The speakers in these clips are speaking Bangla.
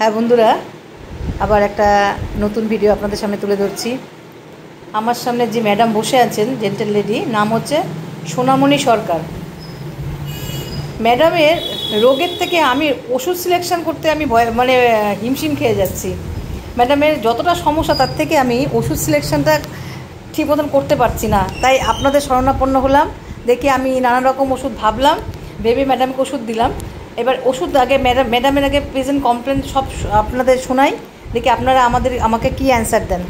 হ্যাঁ বন্ধুরা, আবার একটা নতুন ভিডিও আপনাদের সামনে তুলে ধরছি। আমার সামনে যে ম্যাডাম বসে আছেন, জেন্টেল লেডি, নাম হচ্ছে সোনামণি সরকার। ম্যাডামের রোগের থেকে আমি ওষুধ সিলেকশন করতে আমি হিমশিম খেয়ে যাচ্ছি। ম্যাডামের যতটা সমস্যা তার থেকে আমি ওষুধ সিলেকশনটা ঠিক মতন করতে পারছি না, তাই আপনাদের শরণাপন্ন হলাম। দেখি আমি নানা রকম ওষুধ ভাবলাম, ভেবে ম্যাডামকে ওষুধ দিলাম। এবার ওষুধ আগে ম্যাডামের আগে প্রেজেন্ট কমপ্লেন সব আপনাদের শোনাই, দেখি আপনারা আমাকে কি অ্যান্সার দেন।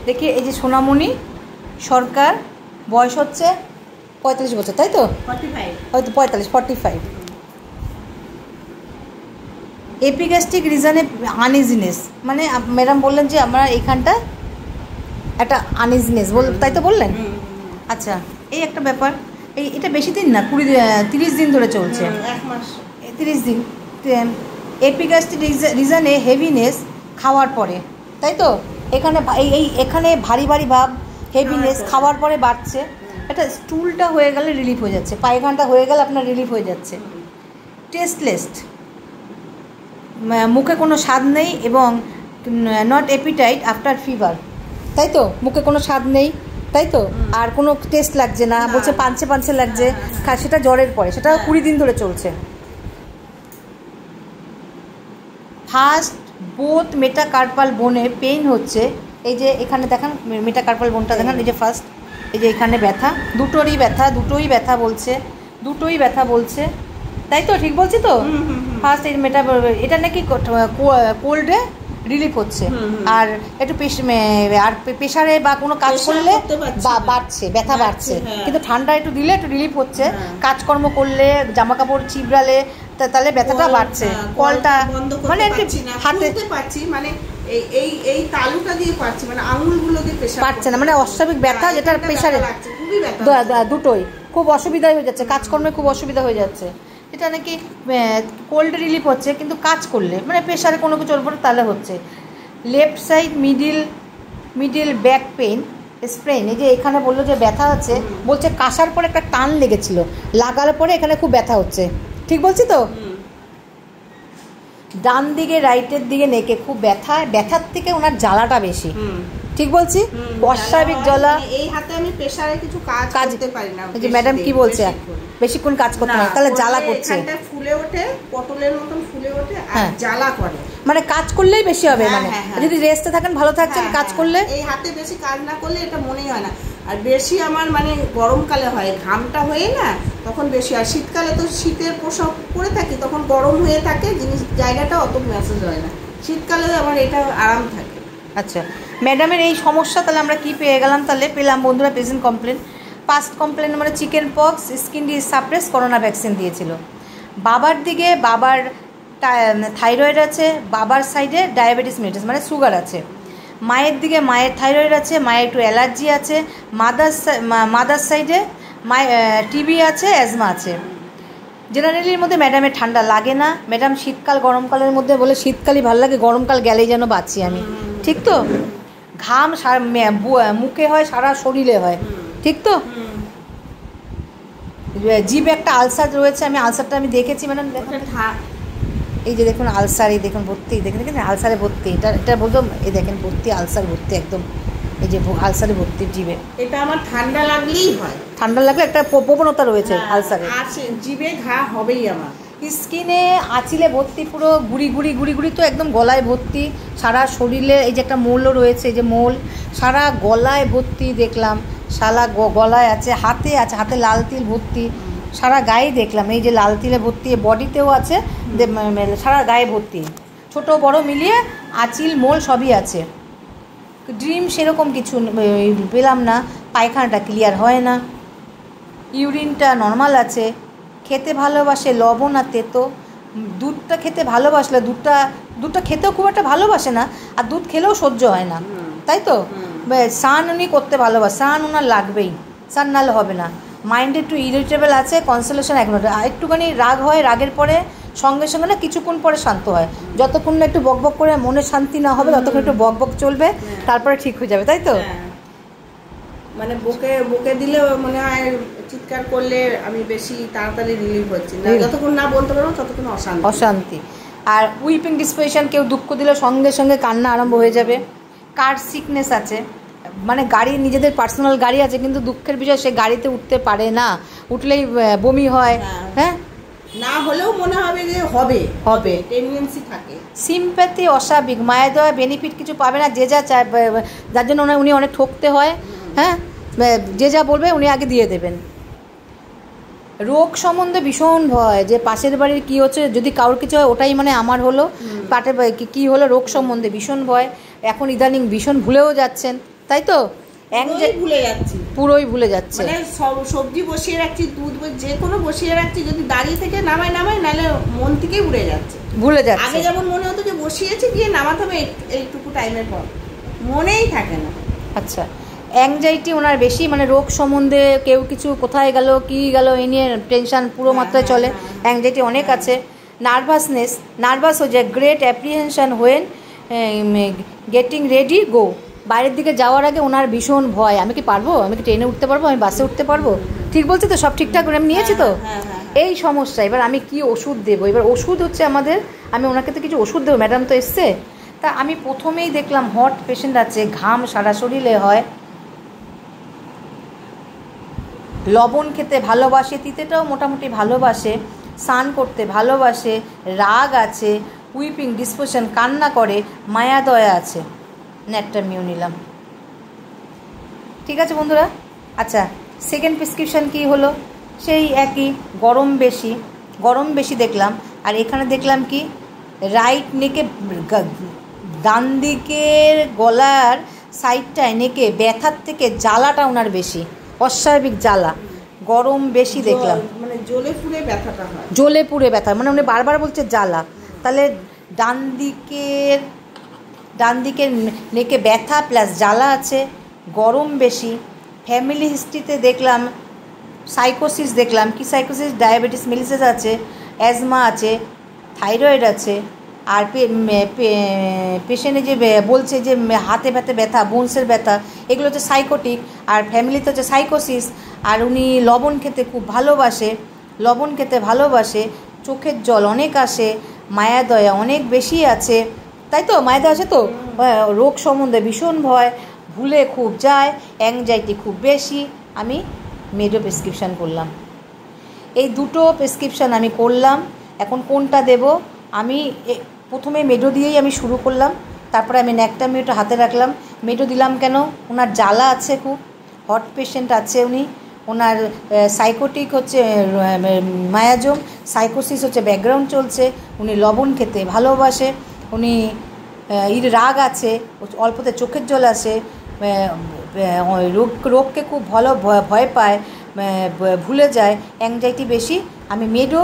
দেখি এই যে সোনামণি সরকার, বয়স হচ্ছে 45 বছর, তাই তো? 45, হয়তো 45। এপিগ্যাস্ট্রিক রিজনে আনইজিনেস, মানে ম্যাডাম বললেন যে আমরা এখানটা একটা আনইজিনেস তাই তো বললেন? আচ্ছা, এই একটা ব্যাপার। এটা বেশি দিন না, 30 দিন ধরে চলছে। 1 মাস 30 দিন। এপিগ্যাস্ট্রিক রিজনে হেভিনেস খাওয়ার পরে, তাই তো? এখানে ভারী ভাব, হেভিনেস খাওয়ার পরে বাড়ছে। এটা স্টুলটা হয়ে গেলে রিলিফ হয়ে যাচ্ছে, পায়খানাটা হয়ে গেলে আপনার রিলিফ হয়ে যাচ্ছে। টেস্টলেস, মুখে কোনো স্বাদ নেই এবং নট অ্যাপিটাইট আফটার ফিভার, তাই তো? মুখে কোনো স্বাদ নেই, তাই তো? আর কোনো টেস্ট লাগছে না, বলছে পাঞ্চে লাগছে। সেটা জ্বরের পরে, সেটা 20 দিন ধরে চলছে। ফার্স্ট বোথ মেটাকার্পাল বোনে পেইন হচ্ছে। এই যে এখানে দেখেন মেটাকার্পাল বোনটা দেখেন, এই যে ফার্স্ট, এই যে এখানে ব্যথা, দুটোই ব্যথা বলছে, তাই তো? ঠিক বলছি তো? ফার্স্ট এই এটা নাকি কোল্ডে রিলিফ হচ্ছে, আর একটু প্রেশারে বা কোনো কাজ করলে বাড়ছে, ব্যথা বাড়ছে, কিন্তু ঠান্ডা একটু দিলে একটু রিলিফ হচ্ছে। কাজকর্ম করলে, জামা কাপড় চিবড়ালে তাহলে ব্যথাটা বাড়ছে। কলটা মানে হাতে পাচ্ছি, মানে এই তালুটা দিয়ে পাচ্ছি, মানে আঙুলগুলো দিয়ে প্রেসার পাচ্ছে না, মানে অস্বাভাবিক ব্যথা, যেটা প্রেসারে দুটোই খুব অসুবিধা হয়ে যাচ্ছে, কাজকর্মে খুব অসুবিধা হয়ে যাচ্ছে। এটা নাকি কোল্ড রিলিফ হচ্ছে, কিন্তু কাজ করলে মানে প্রেশারে কোনো কিছু ওপরে তাহলে হচ্ছে। Left side middle back pain sprain, এই যে এখানে বললো যে ব্যথা হচ্ছে, বলছে কাশার পরে একটা টান লেগেছিল, লাগার পরে এখানে খুব ব্যথা হচ্ছে। ঠিক বলছি তো? ডান দিকে রাইটের দিকে নেকে খুব ব্যথার থেকে ওনার জ্বালাটা বেশি। ঠিক বলছি? অস্বাভাবিক জ্বালা। এই হাতে আমি প্রেসারে কিছু কাজ করতে পারি না। এই যে ম্যাডাম কি বলছে, বেশিক্ষণ কাজ করতে না, তাহলে জ্বালা করছে, এখানটা ফুলে ওঠে, পটলের মতন ফুলে ওঠে আর জ্বালা করে। মানে কাজ করলেই বেশি হবে, মানে যদি রেস্টে থাকেন, ভালো থাকছেন, কাজ করলে এই হাতে বেশি কাজ না করলে এটা মনেই হয় না। আর বেশি আমার মানে গরমকালে হয়, ঘামটা হয়ে না তখন বেশি হয়। শীতকালে তো শীতের পোশাক পরে থাকি, তখন গরম হয়ে থাকে, জায়গাটা অত ম্যাসেজ হয় না। শীতকালে আমার এটা আরাম থাকে। আচ্ছা, ম্যাডামের এই সমস্যা তাহলে আমরা কি পেয়ে গেলাম? তাহলে পেলাম বন্ধুরা প্রেজেন্ট কমপ্লেন। পাস্ট কমপ্লেন মানে chicken pox, skin disease suppress, corona vaccine দিয়েছিল। বাবার দিকে বাবার থাইরয়েড আছে, বাবার সাইডে ডায়াবেটিস মেলিটাস মানে সুগার আছে। মায়ের দিকে মায়ের থাইরয়েড আছে, মায়ের একটু অ্যালার্জি আছে। মাদার সাইডে টিবি আছে, অ্যাজমা আছে। জেনারেলির মধ্যে ম্যাডামের ঠান্ডা লাগে না। ম্যাডাম শীতকাল গরমকালের মধ্যে বলে শীতকালই ভালো লাগে, গরমকাল গেলেই যেন বাঁচি আমি। ঠিক তো? ঘাম মুখে হয়, সারা শরীরে হয়। ঠিক তো? জিভে একটা আলসার রয়েছে, আমি আলসারটা আমি দেখেছি ম্যাডাম। এই যে দেখুন আলসার, এই দেখুন ভর্তি, দেখেন আলসারে ভর্তি। এটা বলতো, এই দেখেন ভর্তি আলসার, ভর্তি একদম, এই যে আলসারে ভর্তি জিভে। এটা আমার ঠান্ডা লাগলেই হয়, ঠান্ডা লাগলে একটা প্রবণতা রয়েছে আলসারে, জিভে ঘা হবেই আমার। স্কিনে আঁচিলে ভর্তি, পুরো গুড়ি তো একদম গলায় ভর্তি, সারা শরীরে এই যে একটা মোলও রয়েছে, এই যে মোল সারা গলায় ভর্তি দেখলাম, সারা গলায় আছে, হাতে লাল তিল ভর্তি, সারা গায়ে দেখলাম এই যে লাল তিলে ভর্তি, বডিতেও আছে, সারা গায়ে ভর্তি, ছোট বড় মিলিয়ে আঁচিল মোল সবই আছে। ড্রিম সেরকম কিছু পেলাম না, পায়খানাটা ক্লিয়ার হয় না, ইউরিনটা নর্মাল আছে, খেতে ভালোবাসে লবণ আর তেতো, দুধটা খেতে ভালোবাসলে দুধটা খেতেও খুব একটা ভালোবাসে না, আর দুধ খেলেও সহ্য হয় না, তাই তো? স্নান উনি করতে ভালোবাসে, স্নান ওনার লাগবেই, স্নান নাহলে হবে না। মাইন্ড একটু ইরিটেবল আছে, কনসোলেশন একটুখানি রাগ হয়, রাগের পরে সঙ্গে সঙ্গে না কিছুক্ষণ পরে শান্ত হয়। যতক্ষণ না একটু বকবক করে মনে শান্তি না হবে, ততক্ষণ একটু বকবক চলবে, তারপরে ঠিক হয়ে যাবে, তাই তো? মানে বকে দিলে মনে হয় চিৎকার করলে আমি বেশি তাড়াতাড়ি রিলিভ হচ্ছি না, যতক্ষণ না বলতে পারবো ততক্ষণ অশান্তি। আর উইপিং ডিসপোজিশন, কেউ দুঃখ দিলে সঙ্গে সঙ্গে কান্না আরম্ভ হয়ে যাবে। কার সিকনেস আছে, মানে গাড়ি, নিজেদের পার্সোনাল গাড়ি আছে কিন্তু দুঃখের বিষয় সে গাড়িতে উঠতে পারে না, উঠলেই বমি হয়। হ্যাঁ, না হলেও মনে হবে যে হবে হবে টেন্ডেন্সি থাকে। সিম্প্যাথি অস্বাভাবিক, মায়ের দেওয়া বেনিফিট কিছু পাবে না, যে যা চায়, যার জন্য উনি অনেক ঠকতে হয়। হ্যাঁ, যে যা বলবে উনি আগে দিয়ে দেবেন। রোগ সম্বন্ধে ভীষণ ভয়, যে পাশের বাড়ির কী হচ্ছে, যদি কারোর কিছু হয় ওটাই মানে আমার হলো, পাটের কী হলো, রোগ সম্বন্ধে ভীষণ ভয়। এখন ইদানিং ভীষণ ভুলেও যাচ্ছেন, তাই তো? ভুলে যাচ্ছি, পুরোই ভুলে যাচ্ছে। মানে সবজি বসিয়ে রাখছি, দুধ যে কোনো বসিয়ে রাখছি, যদি দাঁড়িয়ে থেকে নামাই নাহলে মন থেকেই ভুলে যাচ্ছে। আগে যেমন মনে হতো যে বসিয়েছি গিয়ে নামাতে হবে এইটুকু টাইমের পর, মনেই থাকে না। আচ্ছা, অ্যাংজাইটি ওনার বেশি, মানে রোগ সম্বন্ধে কেউ কিছু কোথায় গেল কী গেল এই নিয়ে টেনশান পুরো মাত্রায় চলে। অ্যাংজাইটি অনেক আছে। নার্ভাস হয়ে যায়, great apprehension when getting ready go, বাইরের দিকে যাওয়ার আগে ওনার ভীষণ ভয়, আমি কি পারবো, আমি কি ট্রেনে উঠতে পারবো, আমি বাসে উঠতে পারবো, ঠিক বলছি তো, সব ঠিকঠাক করে আমি নিয়েছি তো? এই সমস্যা। এবার আমি কি ওষুধ দেবো, এবার ওষুধ হচ্ছে আমাদের, আমি ওনাকে তো কিছু ওষুধ দেবো, ম্যাডাম তো এসছে। তা আমি প্রথমেই দেখলাম হট পেশেন্ট আছে, ঘাম সারা শরীরে হয়, লবণ খেতে ভালোবাসে, তিতেটাও মোটামুটি ভালোবাসে, স্নান করতে ভালোবাসে, রাগ আছে, উইপিং ডিসপোজিশন, কান্না করে, মায়া দয়া আছে। ন্যাট্রামিউ নিলাম। ঠিক আছে বন্ধুরা। আচ্ছা, সেকেন্ড প্রেসক্রিপশান কী হলো, সেই একই, গরম বেশি দেখলাম। আর এখানে দেখলাম কি, রাইট নেকে, ডান দিকের গলার সাইডটায় নেকে ব্যথার থেকে জ্বালাটা ওনার বেশি, অস্বাভাবিক জ্বালা, গরম বেশি দেখলাম, মানে জ্বলে পুড়ে ব্যথাটা হয়, জ্বলে পুড়ে ব্যথা, মানে উনি বারবার বলছে জ্বালা। তাহলে ডান দিকের নেকে ব্যথা প্লাস জ্বালা আছে, গরম বেশি। ফ্যামিলি হিস্ট্রিতে দেখলাম সাইকোসিস, দেখলাম কি সাইকোসিস, ডায়াবেটিস মেলিসাস আছে, অ্যাজমা আছে, থাইরয়েড আছে। আর পেশেন্টে যে বলছে যে হাতে ব্যথা, বোনসের ব্যথা, এগুলো হচ্ছে সাইকোটিক। আর ফ্যামিলিতে হচ্ছে সাইকোসিস। আর উনি লবণ খেতে খুব ভালোবাসে, চোখের জল অনেক আসে, মায়া দয়া অনেক বেশি আছে, তাই তো? মায়া দয়া আছে তো। রোগ সম্বন্ধে ভীষণ ভয়, ভুলে খুব যায়, অ্যাংজাইটি খুব বেশি। আমি মেডো প্রেসক্রিপশান করলাম, এই দুটো প্রেসক্রিপশান আমি করলাম। এখন কোনটা দেব, আমি প্রথমে মেডো দিয়েই আমি শুরু করলাম, তারপরে আমি ন্যাট্রামিউটা হাতে রাখলাম। মেডো দিলাম কেন, ওনার জ্বালা আছে খুব, হট পেশেন্ট আছে উনি, ওনার সাইকোটিক হচ্ছে মায়াজম, সাইকোসিস হচ্ছে ব্যাকগ্রাউন্ড চলছে, উনি লবণ খেতে ভালোবাসে, উনি রাগ আছে, অল্পতে চোখের জল আসে, রোগকে খুব ভালো ভয় পায়, ভুলে যায়, অ্যাংজাইটি বেশি। আমি মেডো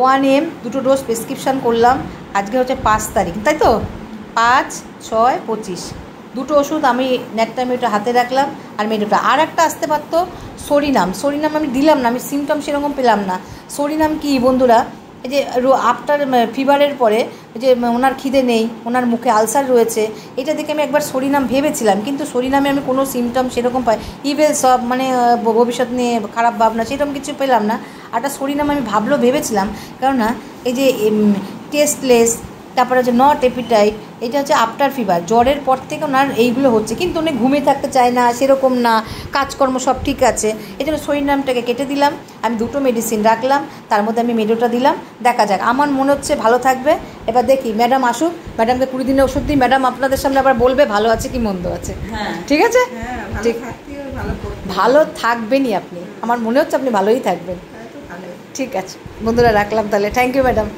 1M দুটো ডোজ প্রেসক্রিপশান করলাম। আজকে হচ্ছে 5 তারিখ, তাই তো? 5, 6, 25 দুটো ওষুধ আমি ন্যাট্রামিউটা হাতে রাখলাম। আর মেডোটা আর একটা আসতে পারতো, সরিনাম আমি দিলাম না, আমি সিমটম সেরকম পেলাম না। সরিনাম কি বন্ধুরা, এই যে আফটার ফিভারের পরে যে ওনার খিদে নেই, ওনার মুখে আলসার রয়েছে, এটা দেখে আমি একবার সরিনাম ভেবেছিলাম, কিন্তু সরিনামে আমি কোনো সিমটম সেরকম পাই, ইভেল সব মানে ভবিষ্যৎ নিয়ে খারাপ ভাবনা সেরকম কিছু পেলাম না। একটা সরিনাম আমি ভেবেছিলাম, কেননা এই যে টেস্টলেস, তারপরে হচ্ছে নট অ্যাপিটাইট, এটা হচ্ছে আফটার ফিভার, জ্বরের পর থেকে ওনার এইগুলো হচ্ছে, কিন্তু উনি ঘুমিয়ে থাকতে চায় না, সেরকম না, কাজকর্ম সব ঠিক আছে। এই জন্য সরিনামটাকে কেটে দিলাম। আমি দুটো মেডিসিন রাখলাম, তার মধ্যে আমি মেডোটা দিলাম। দেখা যাক, আমার মনে হচ্ছে ভালো থাকবে। এবার দেখি, ম্যাডাম আসুক, ম্যাডামকে 20 দিনের ওষুধ দিই, ম্যাডাম আপনাদের সামনে আবার বলবে ভালো আছে কি মন্দ আছে। ঠিক আছে, ঠিক, ভালো থাকবেনই আপনি, আমার মনে হচ্ছে আপনি ভালোই থাকবেন। ঠিক আছে বন্ধুরা, রাখলাম তাহলে। Thank you madam.